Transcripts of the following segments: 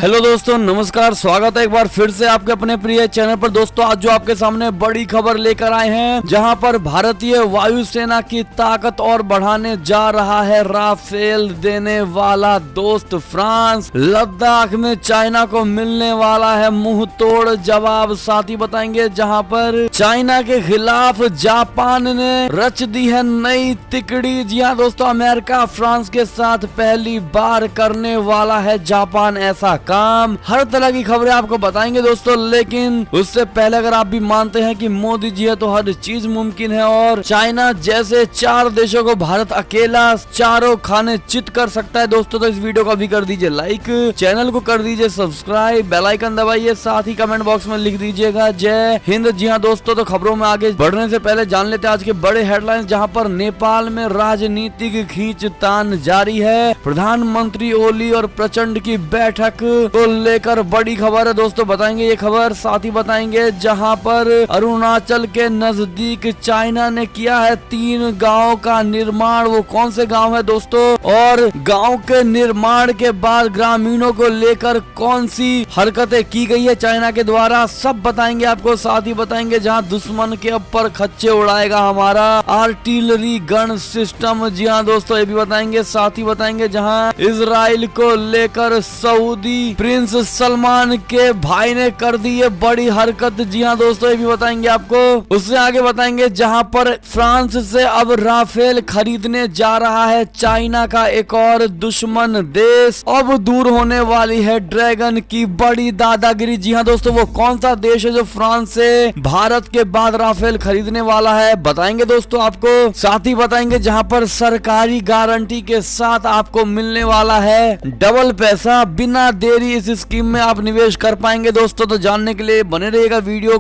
Hello दोस्तों, नमस्कार। स्वागत है एक बार फिर से आपके अपने प्रिय चैनल पर। दोस्तों, आज जो आपके सामने बड़ी खबर लेकर आए हैं, जहां पर भारतीय वायुसेना की ताकत और बढ़ाने जा रहा है राफेल देने वाला दोस्त फ्रांस। लद्दाख में चाइना को मिलने वाला है मुंह तोड़ जवाब। साथ ही बताएंगे जहां पर चाइना के खिलाफ जापान ने रच दी है नई तिकड़ी। जी हाँ दोस्तों, अमेरिका फ्रांस के साथ पहली बार करने वाला है जापान ऐसा काम। हर तरह की खबरें आपको बताएंगे दोस्तों, लेकिन उससे पहले अगर आप भी मानते हैं कि मोदी जी है तो हर चीज मुमकिन है और चाइना जैसे 4 देशों को भारत अकेला चारों खाने चित कर सकता है दोस्तों, तो इस वीडियो को भी कर दीजिए लाइक, चैनल को कर दीजिए सब्सक्राइब, बेल आइकन दबाइए, साथ ही कमेंट बॉक्स में लिख दीजिएगा जय हिंद। जी हाँ दोस्तों, तो खबरों में आगे बढ़ने से पहले जान लेते हैं आज के बड़े हेडलाइंस, जहाँ पर नेपाल में राजनीतिक खींचतान जारी है। प्रधानमंत्री ओली और प्रचंड की बैठक को लेकर बड़ी खबर है दोस्तों, बताएंगे ये खबर। साथ ही बताएंगे जहां पर अरुणाचल के नजदीक चाइना ने किया है 3 गांव का निर्माण। वो कौन से गांव है दोस्तों, और गांव के निर्माण के बाद ग्रामीणों को लेकर कौन सी हरकतें की गई है चाइना के द्वारा, सब बताएंगे आपको। साथ ही बताएंगे जहां दुश्मन के ऊपर खच्चे उड़ाएगा हमारा आर्टिलरी गन सिस्टम। जी हाँ दोस्तों, ये भी बताएंगे। साथ ही बताएंगे जहां इजराइल को लेकर सऊदी प्रिंस सलमान के भाई ने कर दी है बड़ी हरकत। जी हाँ दोस्तों, ये भी बताएंगे आपको। उससे आगे बताएंगे जहां पर फ्रांस से अब राफेल खरीदने जा रहा है चाइना का एक और दुश्मन देश। अब दूर होने वाली है ड्रैगन की बड़ी दादागिरी। जी हाँ दोस्तों, वो कौन सा देश है जो फ्रांस से भारत के बाद राफेल खरीदने वाला है, बताएंगे दोस्तों आपको। साथ ही बताएंगे जहां पर सरकारी गारंटी के साथ आपको मिलने वाला है डबल पैसा। बिना देरी इस स्कीम में आप निवेश कर पाएंगे दोस्तों, तो जानने के लिए बने रहिएगा वीडियो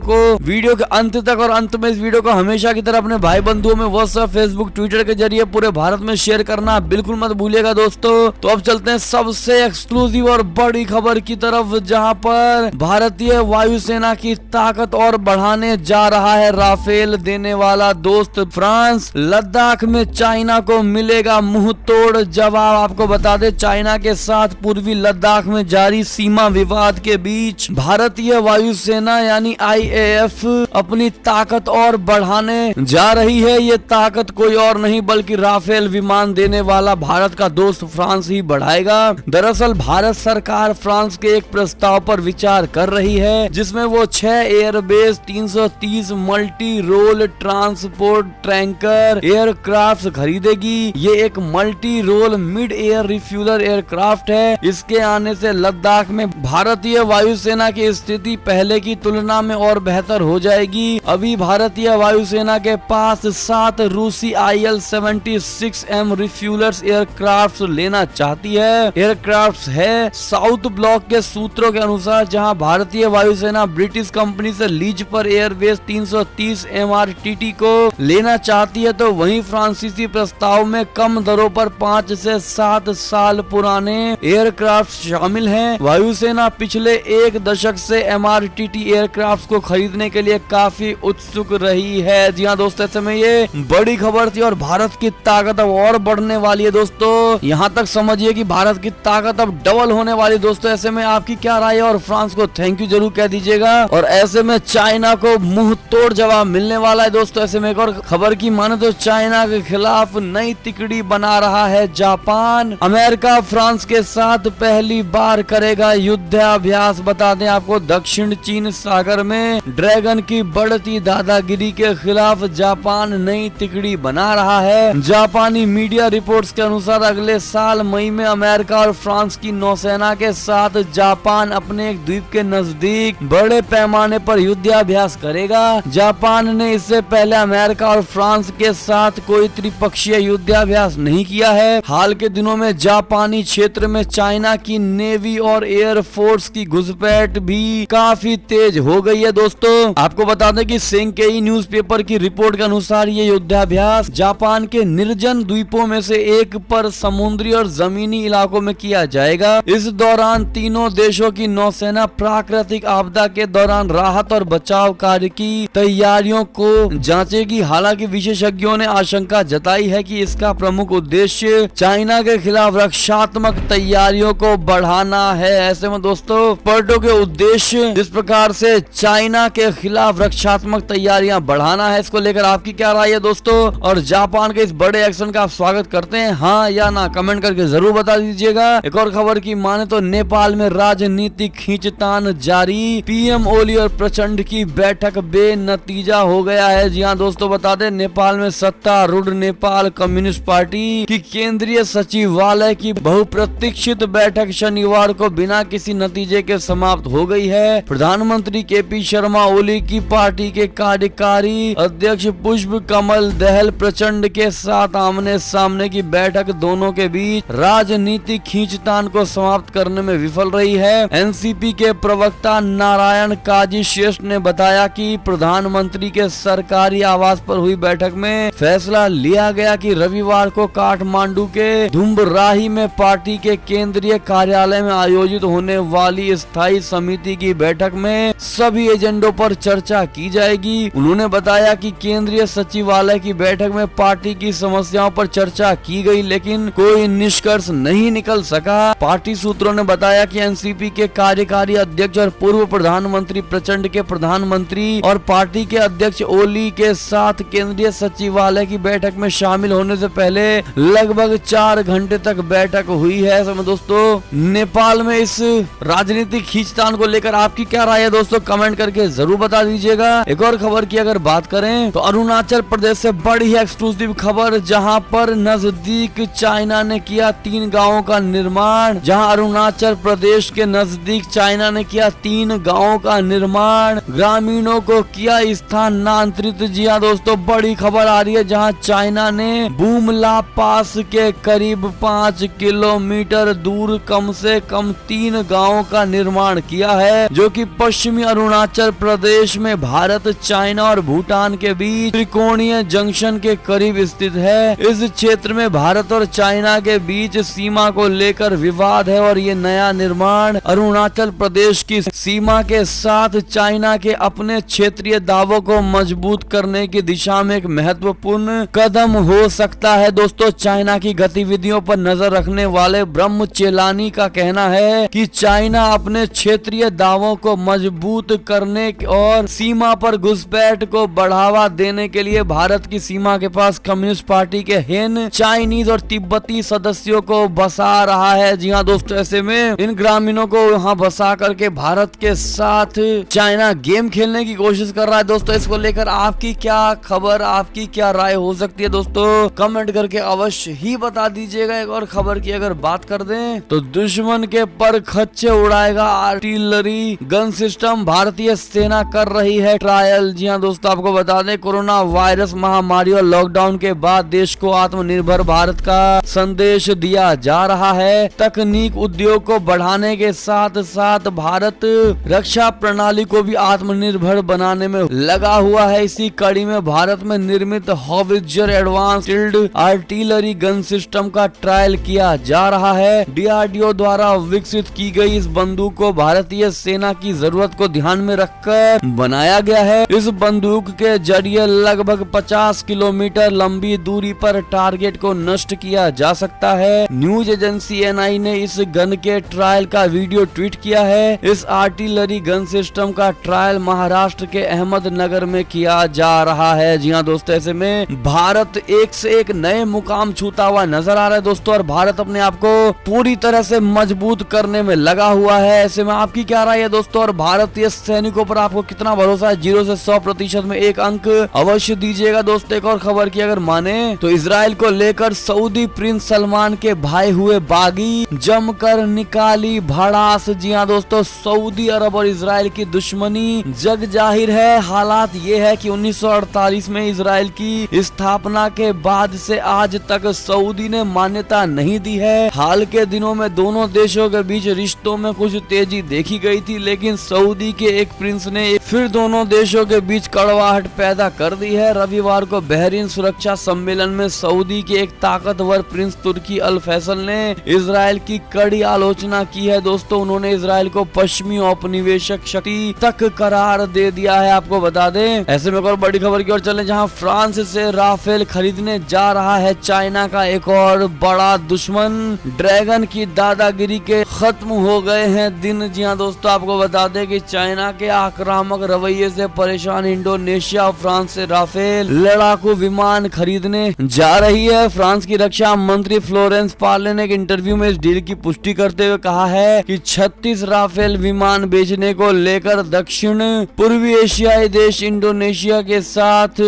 के अंत तक। और अंत में इस वीडियो को हमेशा की तरह अपने भाई बंधुओं में व्हाट्सएप, फेसबुक, ट्विटर के जरिए पूरे भारत में शेयर करना बिल्कुल मत भूलिएगा दोस्तों। तो अब चलते हैं सबसे एक्सक्लूसिव और बड़ी खबर की तरफ, जहां पर भारतीय वायुसेना की ताकत और बढ़ाने जा रहा है राफेल देने वाला दोस्त फ्रांस। लद्दाख में चाइना को मिलेगा मुंह तोड़ जवाब। आपको बता दें, चाइना के साथ पूर्वी लद्दाख में जारी सीमा विवाद के बीच भारतीय वायुसेना यानी IAF अपनी ताकत और बढ़ाने जा रही है। ये ताकत कोई और नहीं बल्कि राफेल विमान देने वाला भारत का दोस्त फ्रांस ही बढ़ाएगा। दरअसल भारत सरकार फ्रांस के एक प्रस्ताव पर विचार कर रही है, जिसमें वो 6 Airbus 330 multi role transport tanker aircraft खरीदेगी। ये एक multi role mid air refueller aircraft है। इसके आने से लद्दाख में भारतीय वायुसेना की स्थिति पहले की तुलना में और बेहतर हो जाएगी। अभी भारतीय वायुसेना के पास 7 रूसी IL-76M रिफ्यूलर्स एयरक्राफ्ट लेना चाहती है। एयरक्राफ्ट है साउथ ब्लॉक के सूत्रों के अनुसार, जहां भारतीय वायुसेना ब्रिटिश कंपनी से लीज पर एयरबेस 330 MRTT को लेना चाहती है, तो वहीं फ्रांसीसी प्रस्ताव में कम दरों पर 5 से 7 साल पुराने एयरक्राफ्ट शामिल हैं। वायुसेना पिछले 1 दशक से MRTT एयरक्राफ्ट को खरीदने के लिए काफी उत्सुक रही है। जी हाँ दोस्तों, ऐसे में ये बड़ी खबर थी और भारत की ताकत अब और बढ़ने वाली है दोस्तों। यहाँ तक समझिए कि भारत की ताकत अब डबल होने वाली दोस्तों। ऐसे में आपकी क्या राय है, और फ्रांस को थैंक यू जरूर कह दीजिएगा। और ऐसे में चाइना को मुंह तोड़ जवाब मिलने वाला है दोस्तों। ऐसे में एक और खबर की माने तो चाइना के खिलाफ नई तिकड़ी बना रहा है जापान। अमेरिका फ्रांस के साथ पहली बार करेगा युद्धाभ्यास। बता दें आपको, दक्षिण चीन सागर में ड्रैगन की बढ़ती दादागिरी के खिलाफ जापान नई तिकड़ी बना रहा है। जापानी मीडिया रिपोर्ट्स के अनुसार अगले साल मई में अमेरिका और फ्रांस की नौसेना के साथ जापान अपने एक द्वीप के नजदीक बड़े पैमाने पर युद्धाभ्यास करेगा। जापान ने इससे पहले अमेरिका और फ्रांस के साथ कोई त्रिपक्षीय युद्धाभ्यास नहीं किया है। हाल के दिनों में जापानी क्षेत्र में चाइना की नेवी और एयर फोर्स की घुसपैठ भी काफी तेज हो गई है दोस्तों। आपको बता दें कि सेंकेई न्यूज़पेपर की रिपोर्ट के अनुसार ये युद्धाभ्यास जापान के निर्जन द्वीपों में से एक पर समुद्री और जमीनी इलाकों में किया जाएगा। इस दौरान तीनों देशों की नौसेना प्राकृतिक आपदा के दौरान राहत और बचाव कार्य की तैयारियों को जांचेगी। हालांकि विशेषज्ञों ने आशंका जताई है कि इसका प्रमुख उद्देश्य चाइना के खिलाफ रक्षात्मक तैयारियों को बढ़ाना है। ऐसे में दोस्तों पर्यटकों के उद्देश्य जिस प्रकार से चाइना के खिलाफ रक्षात्मक तैयारियां बढ़ाना है, इसको लेकर आपकी क्या राय है दोस्तों? और जापान के इस बड़े एक्शन का आप स्वागत करते हैं, हाँ या ना? कमेंट करके जरूर बता दीजिएगा। एक और खबर की माने तो नेपाल में राजनीतिक खींचतान जारी, पीएम ओली और प्रचंड की बैठक बेनतीजा हो गया है। जी हाँ दोस्तों, बता दें नेपाल में सत्तारूढ़ नेपाल कम्युनिस्ट पार्टी की केंद्रीय सचिवालय की बहुप्रतीक्षित बैठक शनिवार को बिना किसी नतीजे के समाप्त हो गई है। प्रधानमंत्री केपी शर्मा ओली की पार्टी के कार्यकारी अध्यक्ष पुष्प कमल दहल प्रचंड के साथ आमने सामने की बैठक दोनों के बीच राजनीतिक खींचतान को समाप्त करने में विफल रही है। एनसीपी के प्रवक्ता नारायण काजी श्रेष्ठ ने बताया कि प्रधानमंत्री के सरकारी आवास पर हुई बैठक में फैसला लिया गया कि रविवार को काठमांडू के धुम्बराही में पार्टी के केंद्रीय कार्यालय में आयोजित होने वाली स्थायी समिति की बैठक में सभी एजेंडों पर चर्चा की जाएगी। उन्होंने बताया कि केंद्रीय सचिवालय की बैठक में पार्टी की समस्याओं पर चर्चा की गई, लेकिन कोई निष्कर्ष नहीं निकल सका। पार्टी सूत्रों ने बताया कि एनसीपी के कार्यकारी अध्यक्ष और पूर्व प्रधानमंत्री प्रचंड के प्रधानमंत्री और पार्टी के अध्यक्ष ओली के साथ केंद्रीय सचिवालय की बैठक में शामिल होने से पहले लगभग 4 घंटे तक बैठक हुई है। समय दोस्तों, नेपाल में इस राजनीतिक खींचतान को लेकर आपकी क्या राय है दोस्तों? कमेंट करके जरूर बता दीजिएगा। एक और खबर की अगर बात करें तो अरुणाचल प्रदेश से बड़ी एक्सक्लूसिव खबर, जहां पर नजदीक चाइना ने किया 3 गांवों का निर्माण। जहां अरुणाचल प्रदेश के नजदीक चाइना ने किया 3 गांवों का निर्माण, ग्रामीणों को किया स्थानांतरित। जी हाँ दोस्तों, बड़ी खबर आ रही है, जहां चाइना ने बुमला पास के करीब 5 किलोमीटर दूर कम से कम 3 गांवों का निर्माण किया है, जो कि पश्चिमी अरुणाचल प्रदेश में भारत, चाइना और भूटान के बीच त्रिकोणीय जंक्शन के करीब स्थित है। इस क्षेत्र में भारत और चाइना के बीच सीमा को लेकर विवाद है और ये नया निर्माण अरुणाचल प्रदेश की सीमा के साथ चाइना के अपने क्षेत्रीय दावों को मजबूत करने की दिशा में एक महत्वपूर्ण कदम हो सकता है। दोस्तों, चाइना की गतिविधियों पर नजर रखने वाले ब्रह्म चेलानी का कहना है कि चाइना अपने क्षेत्रीय दावों को मजबूत करने और सीमा पर घुसपैठ को बढ़ावा देने के लिए भारत की सीमा के पास कम्युनिस्ट पार्टी के हेन चाइनीज और तिब्बती सदस्यों को बसा रहा है। जी हाँ दोस्तों, ऐसे में इन ग्रामीणों को यहाँ बसा करके भारत के साथ चाइना गेम खेलने की कोशिश कर रहा है। दोस्तों, इसको लेकर आपकी क्या खबर, आपकी क्या राय हो सकती है दोस्तों? कमेंट करके अवश्य ही बता दीजिएगा। एक और खबर की अगर बात कर दें तो दुश्मन के पर खच्चे उड़ाएगा आर्टिलरी गन सिस्टम, भारतीय सेना कर रही है ट्रायल। जी हाँ दोस्तों, आपको बता दें, कोरोना वायरस महामारी और लॉकडाउन के बाद देश को आत्मनिर्भर भारत का संदेश दिया जा रहा है। तकनीक उद्योग को बढ़ाने के साथ साथ भारत रक्षा प्रणाली को भी आत्मनिर्भर बनाने में लगा हुआ है। इसी कड़ी में भारत में निर्मित howitzer advance field artillery gun system का ट्रायल किया जा रहा है। डीआरडीओ द्वारा विकसित की गई इस बंदूक को भारतीय सेना की जरूरत को ध्यान में रखकर बनाया गया है। इस बंदूक के जरिए लगभग 50 किलोमीटर लंबी दूरी पर टारगेट को नष्ट किया जा सकता है। न्यूज एजेंसी एनआई ने इस गन के ट्रायल का वीडियो ट्वीट किया है। इस आर्टिलरी गन सिस्टम का ट्रायल महाराष्ट्र के अहमदनगर में किया जा रहा है। जी हाँ दोस्तों, ऐसे में भारत एक से एक नए मुकाम छूता हुआ नजर आ रहा है दोस्तों, और भारत अपने आप को पूरी तरह से मजबूत करने में लगा हुआ है। ऐसे में आपकी क्या राय है दोस्तों? और भारतीय सैनिकों पर आपको कितना भरोसा है? 0 से 100% में 1 अंक अवश्य दीजिएगा दोस्तों। एक और खबर की अगर माने तो इजराइल को लेकर सऊदी प्रिंस सलमान के भाई हुए बागी, जमकर निकाली भड़ास। जी हाँ दोस्तों, सऊदी अरब और इजराइल की दुश्मनी जग जाहिर है। हालात ये है कि 1948 में इजराइल की स्थापना के बाद से आज तक सऊदी ने मान्यता नहीं दी है। हाल के दिनों में दोनों देशों के बीच रिश्तों में कुछ तेजी देखी गई थी, लेकिन सऊदी के एक प्रिंस ने फिर दोनों देशों के बीच कड़वाहट पैदा कर दी है। रविवार को बहरीन सुरक्षा सम्मेलन में सऊदी के एक ताकतवर प्रिंस तुर्की अल फैसल ने इजराइल की कड़ी आलोचना की है दोस्तों। उन्होंने इजराइल को पश्चिमी औपनिवेशिक शक्ति तक करार दे दिया है, आपको बता दें। ऐसे में एक और बड़ी खबर की ओर चले, जहां फ्रांस से राफेल खरीदने जा रहा है चाइना का एक और बड़ा दुश्मन। ड्रैगन की दादागिरी के खत्म हो गए हैं दिन। जी हाँ दोस्तों, आपको बता दें कि चाइना के आक्रामक रवैये से परेशान इंडोनेशिया और फ्रांस से राफेल लड़ाकू विमान खरीदने जा रही है। फ्रांस की रक्षा मंत्री फ्लोरेंस पार्ले ने एक इंटरव्यू में इस डील की पुष्टि करते हुए कहा है कि 36 राफेल विमान बेचने को लेकर दक्षिण पूर्वी एशियाई देश इंडोनेशिया के साथ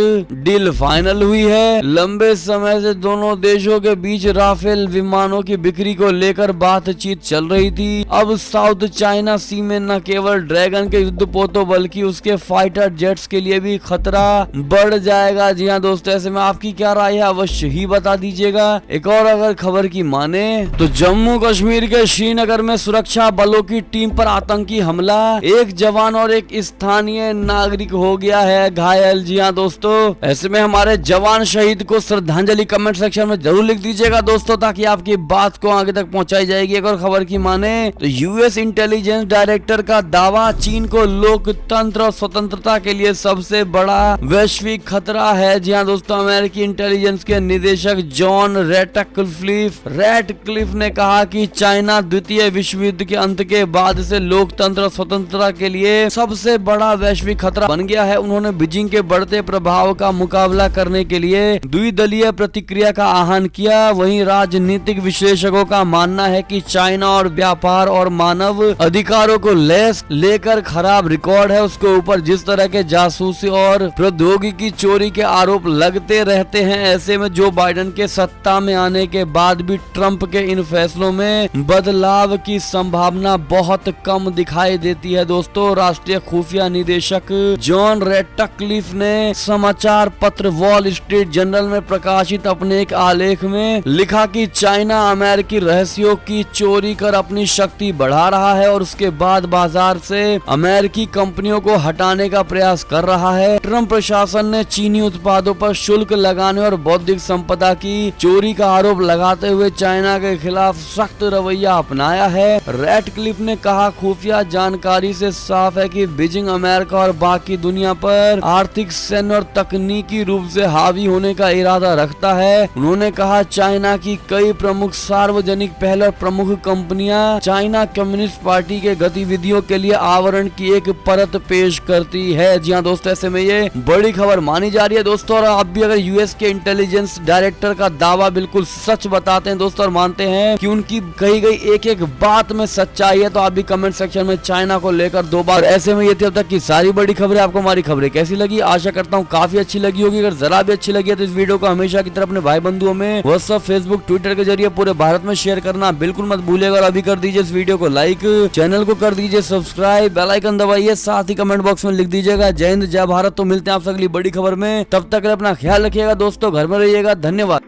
डील फाइनल हुई है। लंबे समय से दोनों देशों के बीच राफेल विमानों की बिक्री को लेकर बातचीत चल रही थी। अब साउथ चाइना सी में न केवल ड्रैगन के युद्धपोतों बल्कि उसके फाइटर जेट्स के लिए भी खतरा बढ़ जाएगा। जी हाँ दोस्तों, ऐसे में आपकी क्या राय है अवश्य ही बता दीजिएगा। एक और अगर खबर की माने तो जम्मू कश्मीर के श्रीनगर में सुरक्षा बलों की टीम पर आतंकी हमला, एक जवान और एक स्थानीय नागरिक हो गया है घायल। जी हाँ दोस्तों, ऐसे में हमारे जवान शहीद को श्रद्धांजलि कमेंट सेक्शन में जरूर लिख दीजिएगा दोस्तों, ताकि आपकी बात को आगे तक पहुंचाई जाएगी। एक और खबर की माने तो यूएस इंटेलिजेंस डायरेक्टर का दावा, चीन को लोकतंत्र और स्वतंत्रता के लिए सबसे बड़ा वैश्विक खतरा है। जी हाँ दोस्तों, अमेरिकी इंटेलिजेंस के निदेशक जॉन रैटक्लिफ ने कहा कि चाइना द्वितीय विश्व युद्ध के अंत के बाद से लोकतंत्र और स्वतंत्रता के लिए सबसे बड़ा वैश्विक खतरा बन गया है। उन्होंने बीजिंग के बढ़ते प्रभाव का मुकाबला करने के लिए द्विदलीय प्रतिक्रिया का आह्वान किया। वहीं राजनीतिक विश्लेषकों का मानना है कि चाइना और व्यापार और मानव अधिकारों को लेकर खराब रिकॉर्ड है। उसके ऊपर जिस तरह के जासूसी और प्रौद्योगिकी चोरी के आरोप लगते रहते हैं, ऐसे में जो बाइडेन के सत्ता में आने के बाद भी ट्रंप के इन फैसलों में बदलाव की संभावना बहुत कम दिखाई देती है। दोस्तों, राष्ट्रीय खुफिया निदेशक जॉन रैटक्लिफ ने समाचार पत्र वॉल स्ट्रीट जर्नल में प्रकाशित अपने एक आलेख में लिखा कि चाइना अमेरिकी रहस्यों की चोरी कर अपनी शक्ति बढ़ा रहा है और उसके बाद बाजार से अमेरिकी कंपनियों को हटाने का प्रयास कर रहा है। ट्रंप प्रशासन ने चीनी उत्पादों पर शुल्क लगाने और बौद्धिक संपदा की चोरी का आरोप लगाते हुए चाइना के खिलाफ सख्त रवैया अपनाया है। रैटक्लिफ ने कहा, खुफिया जानकारी से साफ है कि बीजिंग अमेरिका और बाकी दुनिया पर आर्थिक, सैन्य और तकनीकी रूप से हावी होने का इरादा रखता है। उन्होंने कहा, चाइना की कई प्रमुख सार्वजनिक पहल और प्रमुख कंपनियां चाइना कम्युनिस्ट पार्टी के गतिविधियों के लिए आवरण की एक परत पेश करती है। जी हाँ दोस्तों, ऐसे में ये बड़ी खबर मानी जा रही है दोस्तों। और आप भी अगर यूएस के इंटेलिजेंस डायरेक्टर का दावा बिल्कुल सच बताते हैं दोस्तों और मानते हैं कि उनकी कही गई एक एक बात में सच्चाई है, तो आप भी कमेंट सेक्शन में चाइना को लेकर 2 बार। ऐसे में ये थी अब तक की सारी बड़ी खबरें। आपको हमारी खबरें कैसी लगी? आशा करता हूँ काफी अच्छी लगी होगी। अगर जरा भी अच्छी लगी है तो इस वीडियो को हमेशा की तरह अपने भाई बंधुओं में व्हाट्सएप, फेसबुक, ट्विटर के जरिए पूरे भारत में शेयर करना बिल्कुल मत भूलिएगा। और अभी कर दीजिए इस वीडियो को लाइक, चैनल को कर दीजिए सब्सक्राइब, बेल आइकन दबाइए, साथ ही कमेंट बॉक्स में लिख दीजिएगा जय हिंद, जय भारत। तो मिलते हैं आपसे अगली बड़ी खबर में, तब तक अपना ख्याल रखिएगा दोस्तों, घर में रहिएगा। धन्यवाद।